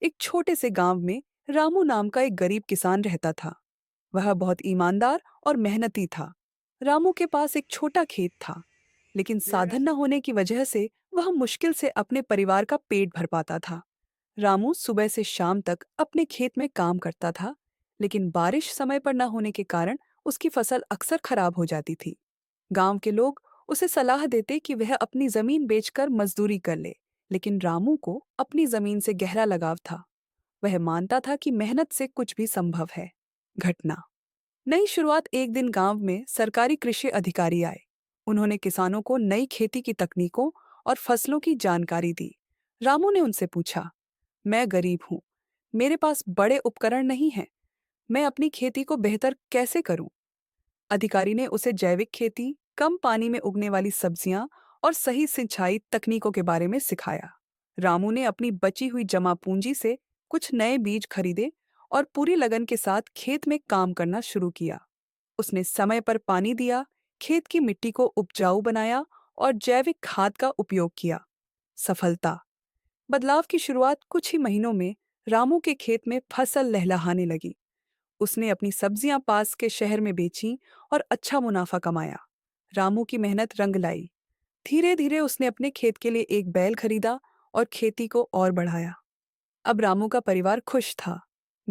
एक छोटे से गांव में रामू नाम का एक गरीब किसान रहता था। वह बहुत ईमानदार और मेहनती था। रामू के पास एक छोटा खेत था, लेकिन साधन न होने की वजह से वह मुश्किल से अपने परिवार का पेट भर पाता था। रामू सुबह से शाम तक अपने खेत में काम करता था, लेकिन बारिश समय पर न होने के कारण उसकी फसल अक्सर खराब हो जाती थी। गांव के लोग उसे सलाह देते कि वह अपनी जमीन बेचकर मजदूरी कर ले, लेकिन रामू को अपनी जमीन से गहरा लगाव था। वह मानता था कि मेहनत से कुछ भी संभव है। घटना। नई शुरुआत। एक दिन गांव में सरकारी कृषि अधिकारी आए। उन्होंने किसानों को नई खेती की तकनीकों और फसलों की जानकारी दी। रामू ने उनसे पूछा, मैं गरीब हूँ, मेरे पास बड़े उपकरण नहीं हैं, मैं अपनी खेती को बेहतर कैसे करूं? अधिकारी ने उसे जैविक खेती, कम पानी में उगने वाली सब्जियां और सही सिंचाई तकनीकों के बारे में सिखाया। रामू ने अपनी बची हुई जमा पूंजी से कुछ नए बीज खरीदे और पूरी लगन के साथ खेत में काम करना शुरू किया। उसने समय पर पानी दिया, खेत की मिट्टी को उपजाऊ बनाया और जैविक खाद का उपयोग किया। सफलता। बदलाव की शुरुआत कुछ ही महीनों में रामू के खेत में फसल लहलहाने लगी। उसने अपनी सब्जियां पास के शहर में बेचीं और अच्छा मुनाफा कमाया। रामू की मेहनत रंग लाई। धीरे धीरे उसने अपने खेत के लिए एक बैल खरीदा और खेती को और बढ़ाया। अब रामू का परिवार खुश था।